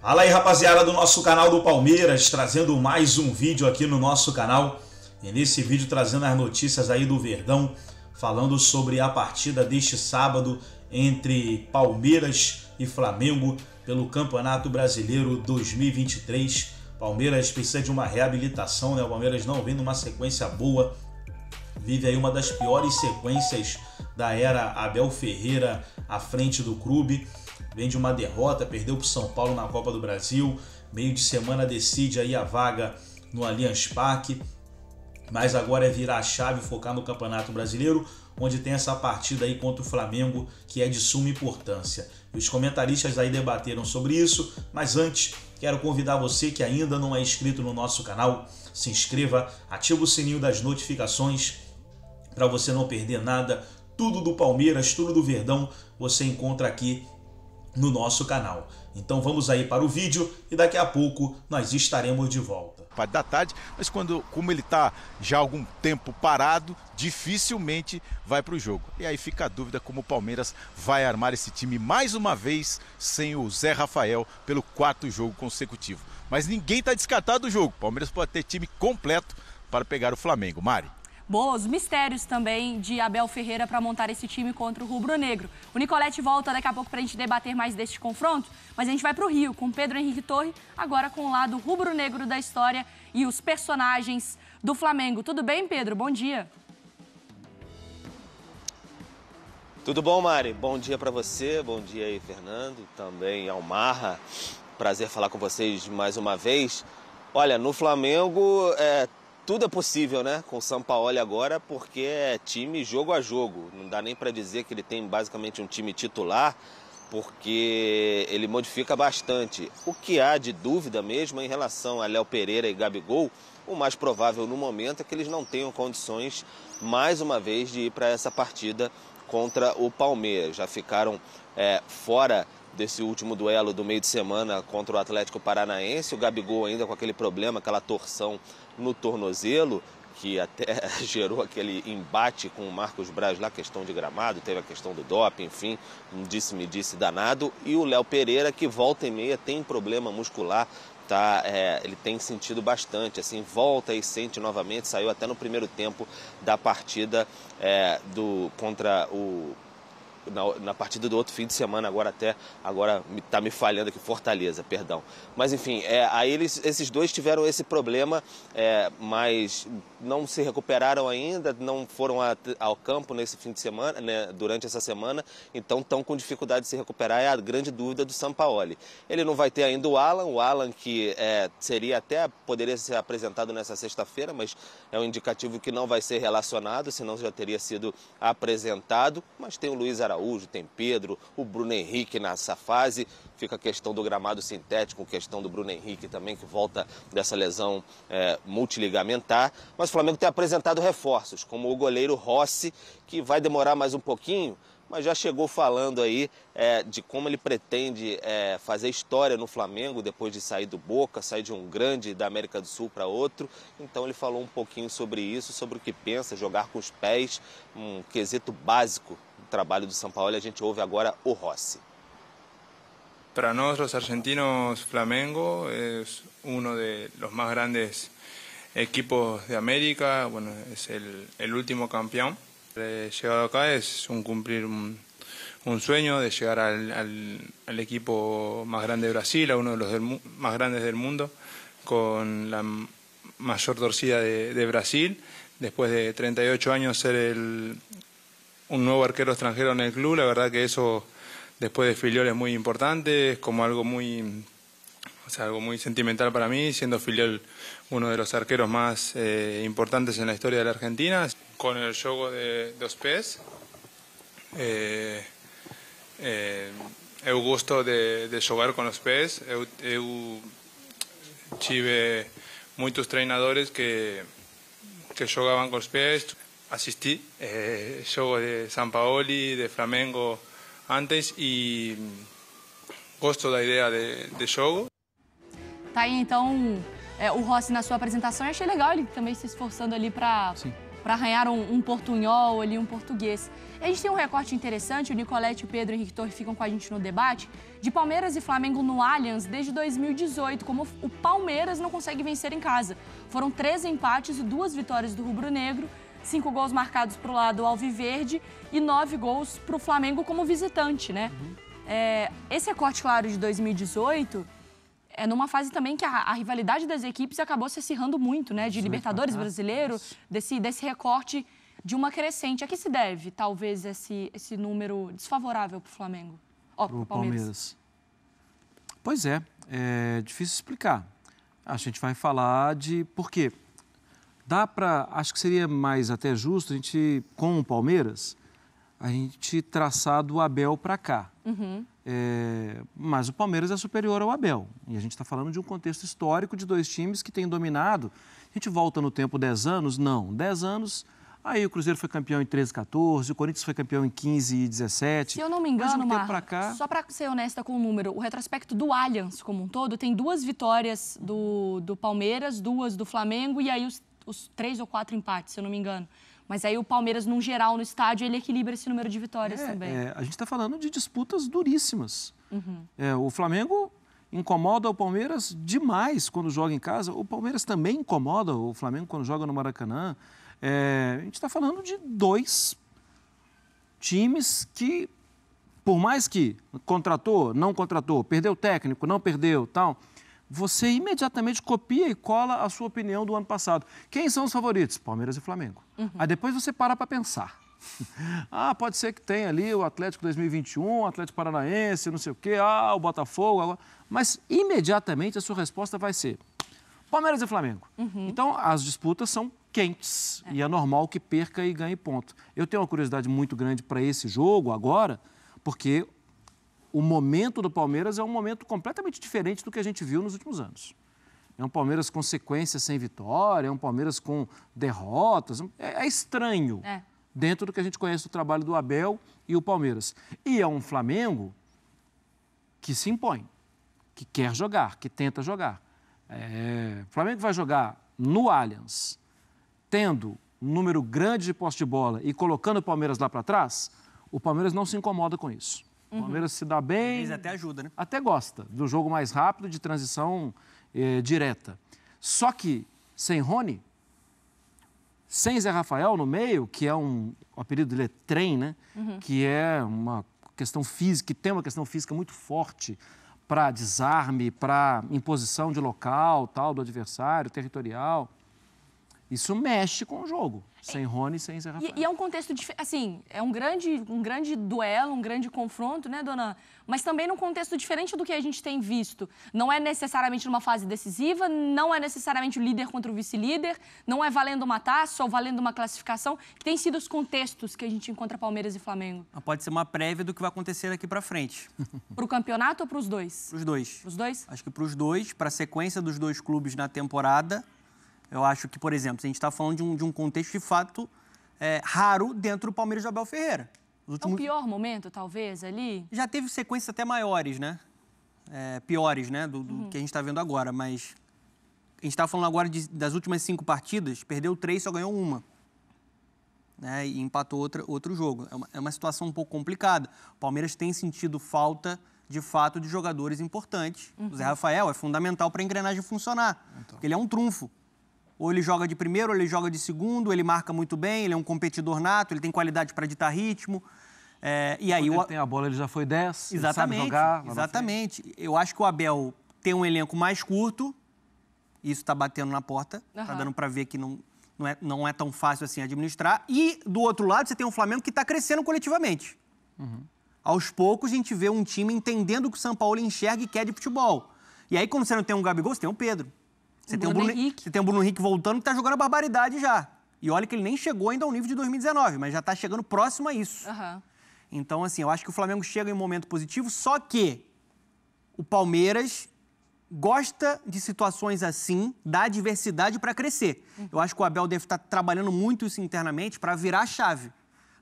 Fala aí, rapaziada do nosso canal do Palmeiras, trazendo mais um vídeo aqui no nosso canal. E nesse vídeo trazendo as notícias aí do Verdão, falando sobre a partida deste sábado entre Palmeiras e Flamengo pelo Campeonato Brasileiro 2023. Palmeiras precisa de uma reabilitação, né? O Palmeiras não vem numa sequência boa, vive aí uma das piores sequências da era Abel Ferreira à frente do clube. Vem de uma derrota, perdeu para o São Paulo na Copa do Brasil. Meio de semana decide aí a vaga no Allianz Parque. Mas agora é virar a chave e focar no Campeonato Brasileiro, onde tem essa partida aí contra o Flamengo, que é de suma importância. E os comentaristas aí debateram sobre isso, mas antes quero convidar você que ainda não é inscrito no nosso canal, se inscreva, ativa o sininho das notificações para você não perder nada. Tudo do Palmeiras, tudo do Verdão, você encontra aqui no nosso canal. Então vamos aí para o vídeo e daqui a pouco nós estaremos de volta. Parte da tarde, mas como ele está já há algum tempo parado, dificilmente vai para o jogo. E aí fica a dúvida como o Palmeiras vai armar esse time mais uma vez sem o Zé Rafael pelo quarto jogo consecutivo. Mas ninguém está descartado do jogo. O Palmeiras pode ter time completo para pegar o Flamengo. Mari. Bom, os mistérios também de Abel Ferreira para montar esse time contra o rubro-negro. O Nicolete volta daqui a pouco para a gente debater mais deste confronto, mas a gente vai para o Rio com Pedro Henrique Torre, agora com o lado rubro-negro da história e os personagens do Flamengo. Tudo bem, Pedro? Bom dia. Tudo bom, Mari? Bom dia para você, bom dia aí, Fernando, também ao Marra. Prazer falar com vocês mais uma vez. Olha, no Flamengo tudo é possível, né? Com o Sampaoli agora, porque é time jogo a jogo. Não dá nem para dizer que ele tem basicamente um time titular, porque ele modifica bastante. O que há de dúvida mesmo é em relação a Léo Pereira e Gabigol, o mais provável no momento é que eles não tenham condições, mais uma vez, de ir para essa partida contra o Palmeiras. Já ficaram fora desse último duelo do meio de semana contra o Atlético Paranaense. O Gabigol ainda com aquele problema, aquela torção no tornozelo, que até gerou aquele embate com o Marcos Braz lá, questão de gramado, teve a questão do doping, enfim, um disse-me-disse danado. E o Léo Pereira, que volta e meia tem problema muscular, ele tem sentido bastante, assim, volta e sente novamente, saiu até no primeiro tempo da partida contra o... Na partida do outro fim de semana, agora está me falhando aqui, Fortaleza, perdão. Mas enfim, aí esses dois tiveram esse problema, mas não se recuperaram ainda, não foram ao campo nesse fim de semana, né, durante essa semana, então estão com dificuldade de se recuperar, é a grande dúvida do Sampaoli. Ele não vai ter ainda o Alan que poderia ser apresentado nessa sexta-feira, mas é um indicativo que não vai ser relacionado, senão já teria sido apresentado, mas tem o Luiz Araújo, tem Pedro, o Bruno Henrique nessa fase, fica a questão do gramado sintético, questão do Bruno Henrique também, que volta dessa lesão multiligamentar, mas o Flamengo tem apresentado reforços, como o goleiro Rossi, que vai demorar mais um pouquinho, mas já chegou falando aí de como ele pretende fazer história no Flamengo depois de sair do Boca, sair de um grande da América do Sul para outro. Então ele falou um pouquinho sobre isso, sobre o que pensa, jogar com os pés, um quesito básico do trabalho do Sampaoli. A gente ouve agora o Rossi. Para nós, los argentinos, Flamengo es uno de los más grandes equipos de América, bueno, es el último campeón. Llegado acá es cumplir un sueño de llegar al equipo más grande de Brasil, a uno de los más grandes del mundo, con la mayor torcida de Brasil. Después de 38 años ser un nuevo arquero extranjero en el club, la verdad que eso después de Filiol es muy importante, es como algo muy sentimental para mí, siendo Filiol uno de los arqueros más importantes en la historia de la Argentina. Con el juego de dos pés, eu gosto de jogar con los pés. Eu tive muchos treinadores que jogaban con los pés. Asistí juego de Sampaoli, de Flamengo antes e gosto da ideia de jogo. Tá aí então o Rossi na sua apresentação. Eu achei legal ele também se esforçando ali para para arranhar um portunhol ali, um português. E a gente tem um recorte interessante, o Nicolete e o Pedro Henrique Torre ficam com a gente no debate, de Palmeiras e Flamengo no Allianz desde 2018, como o Palmeiras não consegue vencer em casa. Foram 13 empates e 2 vitórias do rubro-negro, 5 gols marcados para o lado alviverde e 9 gols para o Flamengo como visitante, né? Esse recorte, claro, de 2018 é numa fase também que a rivalidade das equipes acabou se acirrando muito, né? De Libertadores brasileiro, desse recorte de uma crescente. A que se deve, talvez, esse número desfavorável para o Flamengo? Para o Palmeiras. Pois é difícil explicar. A gente vai falar de por quê. Acho que seria mais até justo a gente, com o Palmeiras, a gente traçar do Abel para cá. Mas o Palmeiras é superior ao Abel. E a gente está falando de um contexto histórico de 2 times que têm dominado. A gente volta no tempo 10 anos? Não. 10 anos, aí o Cruzeiro foi campeão em 13, 14, o Corinthians foi campeão em 15 e 17. Se eu não me engano, só para ser honesta com o número, o retrospecto do Allianz como um todo tem 2 vitórias do Palmeiras, 2 do Flamengo e aí os 3 ou 4 empates, se eu não me engano. Mas aí o Palmeiras, num geral, no estádio, ele equilibra esse número de vitórias também. A gente está falando de disputas duríssimas. O Flamengo incomoda o Palmeiras demais quando joga em casa. O Palmeiras também incomoda o Flamengo quando joga no Maracanã. A gente está falando de 2 times que, por mais que contratou, não contratou, perdeu técnico, não perdeu, tal... Você imediatamente copia e cola a sua opinião do ano passado. Quem são os favoritos? Palmeiras e Flamengo. Aí depois você para pensar. Pode ser que tenha ali o Atlético 2021, o Atlético Paranaense, não sei o quê, o Botafogo. Mas imediatamente a sua resposta vai ser Palmeiras e Flamengo. Então as disputas são quentes e é normal que perca e ganhe ponto. Eu tenho uma curiosidade muito grande para esse jogo agora, porque o momento do Palmeiras é um momento completamente diferente do que a gente viu nos últimos anos. É um Palmeiras com sequência sem vitória, é um Palmeiras com derrotas. É estranho dentro do que a gente conhece do trabalho do Abel e o Palmeiras. E é um Flamengo que se impõe, que quer jogar, que tenta jogar. O Flamengo vai jogar no Allianz, tendo um número grande de posse de bola e colocando o Palmeiras lá para trás, o Palmeiras não se incomoda com isso. O Palmeiras se dá bem... Mas até ajuda, né? Até gosta do jogo mais rápido, de transição direta. Só que sem Rony, sem Zé Rafael no meio, que é o apelido dele é trem, né? Que é uma questão física, que tem uma questão física muito forte para desarme, para imposição de local, tal, do adversário, territorial. Isso mexe com o jogo, sem Rony e sem Zé Rafael. E é um contexto, assim, é um grande duelo, um grande confronto, né, dona? Mas também num contexto diferente do que a gente tem visto. Não é necessariamente numa fase decisiva, não é necessariamente o líder contra o vice-líder, não é valendo uma taça ou valendo uma classificação, que tem sido os contextos que a gente encontra Palmeiras e Flamengo. Pode ser uma prévia do que vai acontecer daqui para frente. Para o campeonato ou para os dois? Para os dois. Para os dois? Acho que para os dois, para a sequência dos 2 clubes na temporada... Eu acho que, por exemplo, a gente está falando de um contexto de fato raro dentro do Palmeiras do Abel Ferreira. É o pior momento, talvez, ali? Já teve sequências até maiores, né? Piores, né? Do que a gente está vendo agora. Mas a gente está falando agora das últimas 5 partidas, perdeu 3, só ganhou 1. Né? E empatou outro jogo. É uma situação um pouco complicada. O Palmeiras tem sentido falta, de fato, de jogadores importantes. O Zé Rafael é fundamental para a engrenagem funcionar. Porque ele é um trunfo. Ou ele joga de primeiro, ou ele joga de segundo, ele marca muito bem, ele é um competidor nato, ele tem qualidade para ditar ritmo. E aí Quando ele tem a bola, ele já foi 10, exatamente, ele sabe jogar. Exatamente. Eu acho que o Abel tem um elenco mais curto, isso está batendo na porta, está dando para ver que não é tão fácil assim administrar. E, do outro lado, você tem um Flamengo que está crescendo coletivamente. Aos poucos, a gente vê um time entendendo o que o São Paulo enxerga e quer de futebol. E aí, quando você não tem um Gabigol, você tem um Pedro. Você tem o Bruno Henrique voltando, que está jogando a barbaridade já. E olha que ele nem chegou ainda ao nível de 2019, mas já está chegando próximo a isso. Então, assim, eu acho que o Flamengo chega em um momento positivo, só que o Palmeiras gosta de situações assim, dá diversidade para crescer. Eu acho que o Abel deve estar trabalhando muito isso internamente para virar a chave.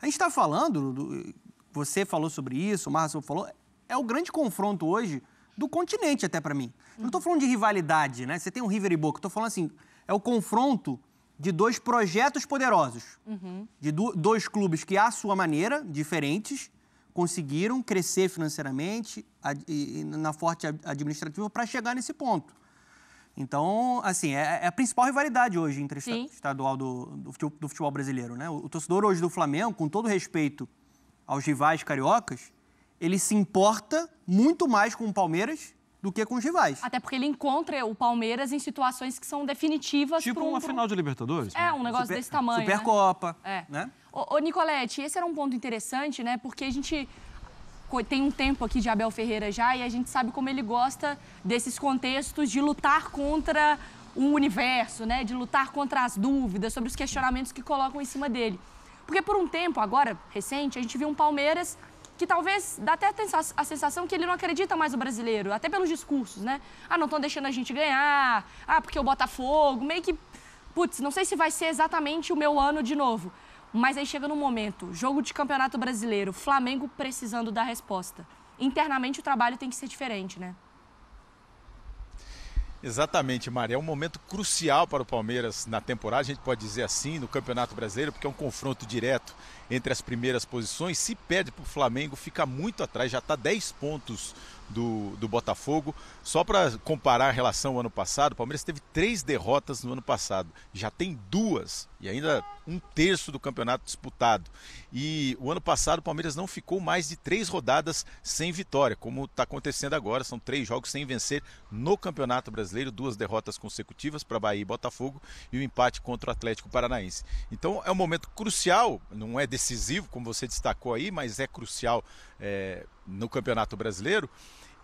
A gente está falando, você falou sobre isso, o Márcio falou, é o grande confronto hoje do continente até para mim. Não estou falando de rivalidade, né? Você tem um River e Boca, estou falando assim, é o confronto de dois projetos poderosos. De dois clubes que, à sua maneira, diferentes, conseguiram crescer financeiramente e na forte administrativa para chegar nesse ponto. Então, assim, é a principal rivalidade hoje entre estadual do futebol brasileiro, né? O torcedor hoje do Flamengo, com todo respeito aos rivais cariocas, ele se importa muito mais com o Palmeiras do que com os rivais. Até porque ele encontra o Palmeiras em situações que são definitivas. Tipo uma final de Libertadores. É, um negócio desse tamanho. Supercopa. Né? Né? Ô, Nicolete, esse era um ponto interessante, né? Porque a gente tem um tempo aqui de Abel Ferreira já e a gente sabe como ele gosta desses contextos de lutar contra o universo, né? De lutar contra as dúvidas, sobre os questionamentos que colocam em cima dele. Porque por um tempo, agora, recente, a gente viu um Palmeiras que talvez dá até a sensação que ele não acredita mais no brasileiro, até pelos discursos, né? Ah, não estão deixando a gente ganhar, porque o Botafogo, meio que, putz, não sei se vai ser exatamente o meu ano de novo. Mas aí chega num momento, jogo de Campeonato Brasileiro, Flamengo precisando da resposta. Internamente o trabalho tem que ser diferente, né? Exatamente, Mari. É um momento crucial para o Palmeiras na temporada, a gente pode dizer assim, no Campeonato Brasileiro, porque é um confronto direto entre as primeiras posições. Se perde para o Flamengo, fica muito atrás, já está 10 pontos do Botafogo. Só para comparar a relação ao ano passado, o Palmeiras teve 3 derrotas no ano passado, já tem 2 e ainda 1/3 do campeonato disputado. E o ano passado o Palmeiras não ficou mais de 3 rodadas sem vitória, como está acontecendo agora, são 3 jogos sem vencer no Campeonato Brasileiro, 2 derrotas consecutivas para Bahia e Botafogo e um empate contra o Atlético Paranaense. Então é um momento crucial, não é decisivo, como você destacou aí, mas é crucial no Campeonato Brasileiro.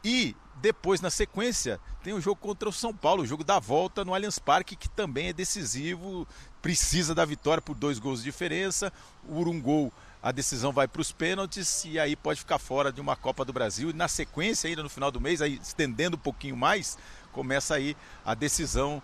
E depois, na sequência, tem o jogo contra o São Paulo, o jogo da volta no Allianz Parque, que também é decisivo, precisa da vitória por 2 gols de diferença. Por um gol, a decisão vai para os pênaltis e aí pode ficar fora de uma Copa do Brasil. E na sequência, ainda no final do mês, aí estendendo um pouquinho mais, começa aí a decisão,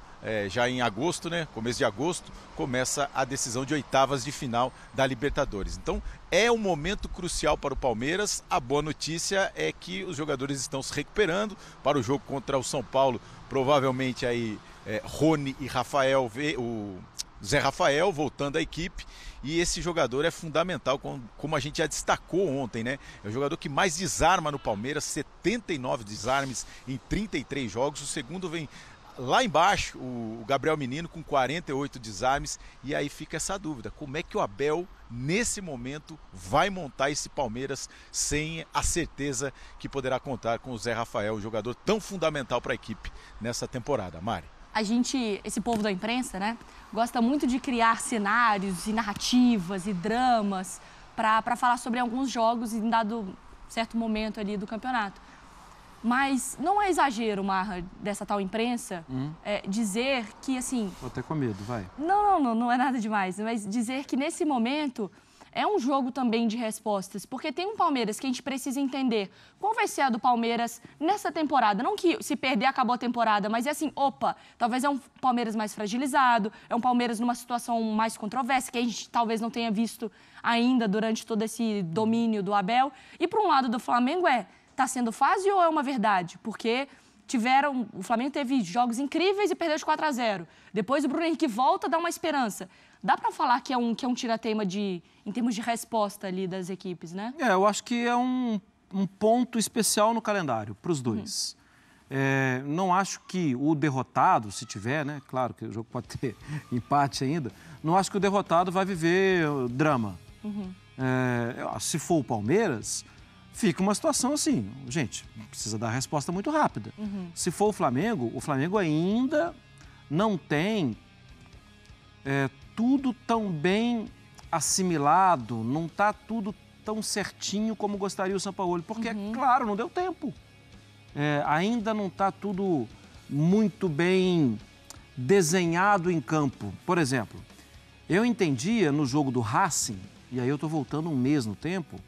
já em agosto, né? Começo de agosto, começa a decisão de oitavas de final da Libertadores. Então é um momento crucial para o Palmeiras. A boa notícia é que os jogadores estão se recuperando para o jogo contra o São Paulo. Provavelmente aí Rony e Rafael, o Zé Rafael voltando à equipe. E esse jogador é fundamental, como a gente já destacou ontem, né? É o jogador que mais desarma no Palmeiras, 79 desarmes em 33 jogos. O segundo vem lá embaixo, o Gabriel Menino, com 48 desarmes. E aí fica essa dúvida, como é que o Abel, nesse momento, vai montar esse Palmeiras sem a certeza que poderá contar com o Zé Rafael, um jogador tão fundamental para a equipe nessa temporada, Mari? Esse povo da imprensa, né, gosta muito de criar cenários e narrativas e dramas para falar sobre alguns jogos em dado certo momento ali do campeonato. Mas não é exagero, Marra, dessa tal imprensa, dizer que, assim... Tô até com medo, vai. Não é nada demais, mas dizer que nesse momento é um jogo também de respostas, porque tem um Palmeiras que a gente precisa entender qual vai ser a do Palmeiras nessa temporada. Não que se perder acabou a temporada, mas é assim, talvez é um Palmeiras mais fragilizado, é um Palmeiras numa situação mais controversa, que a gente talvez não tenha visto ainda durante todo esse domínio do Abel. E para um lado do Flamengo tá sendo fase ou é uma verdade? Porque o Flamengo teve jogos incríveis e perdeu de 4-0. Depois o Bruno Henrique volta, dá uma esperança. Dá para falar que é um tira-teima em termos de resposta ali das equipes, né? Eu acho que é um ponto especial no calendário para os dois. Não acho que o derrotado, se tiver, né? Claro que o jogo pode ter empate ainda. Não acho que o derrotado vai viver drama. Se for o Palmeiras, fica uma situação assim, gente, precisa dar resposta muito rápida. Se for o Flamengo ainda não tem tudo tão bem assimilado, não está tudo tão certinho como gostaria o Sampaoli, porque, é claro, não deu tempo. Ainda não está tudo muito bem desenhado em campo. Por exemplo, eu entendia no jogo do Racing, e aí eu estou voltando um mês no tempo,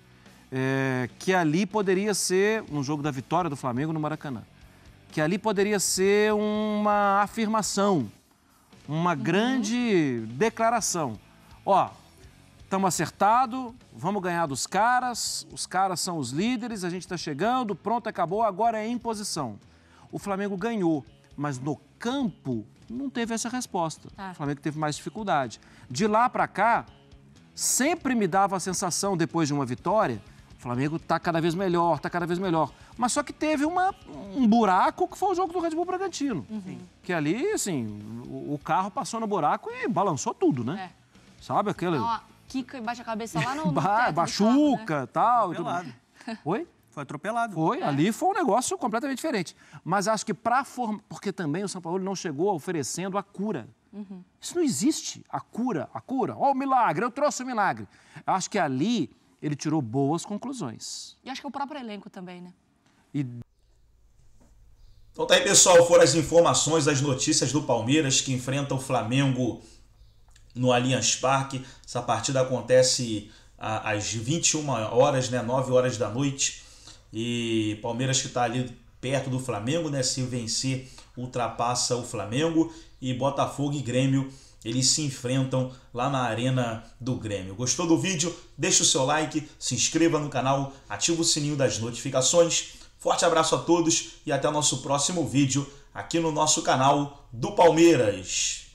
que ali poderia ser, no jogo da vitória do Flamengo no Maracanã, que ali poderia ser uma afirmação, uma grande declaração. Estamos acertados, vamos ganhar dos caras, os caras são os líderes, a gente está chegando, pronto, acabou, agora é imposição. O Flamengo ganhou, mas no campo não teve essa resposta. O Flamengo teve mais dificuldade. De lá para cá, sempre me dava a sensação, depois de uma vitória, o Flamengo está cada vez melhor, está cada vez melhor. Mas só que teve um buraco que foi o jogo do Red Bull Bragantino. Que ali, assim, o carro passou no buraco e balançou tudo, né? Sabe aquele... Quica e bate a cabeça lá no machuca e tal. Atropelado. Oi? Foi atropelado. Foi, ali foi um negócio completamente diferente. Mas acho que porque também o São Paulo não chegou oferecendo a cura. Isso não existe, a cura. Ó, o milagre, eu trouxe o milagre. Acho que ali ele tirou boas conclusões. E acho que o próprio elenco também, né? Então tá aí, pessoal, foram as informações, as notícias do Palmeiras que enfrenta o Flamengo no Allianz Parque. Essa partida acontece às 21 horas, né, 9 horas da noite. E Palmeiras que está ali perto do Flamengo, né, se vencer, ultrapassa o Flamengo. E Botafogo e Grêmio, eles se enfrentam lá na Arena do Grêmio. Gostou do vídeo? Deixa o seu like, se inscreva no canal, ativa o sininho das notificações. Forte abraço a todos e até o nosso próximo vídeo aqui no nosso canal do Palmeiras.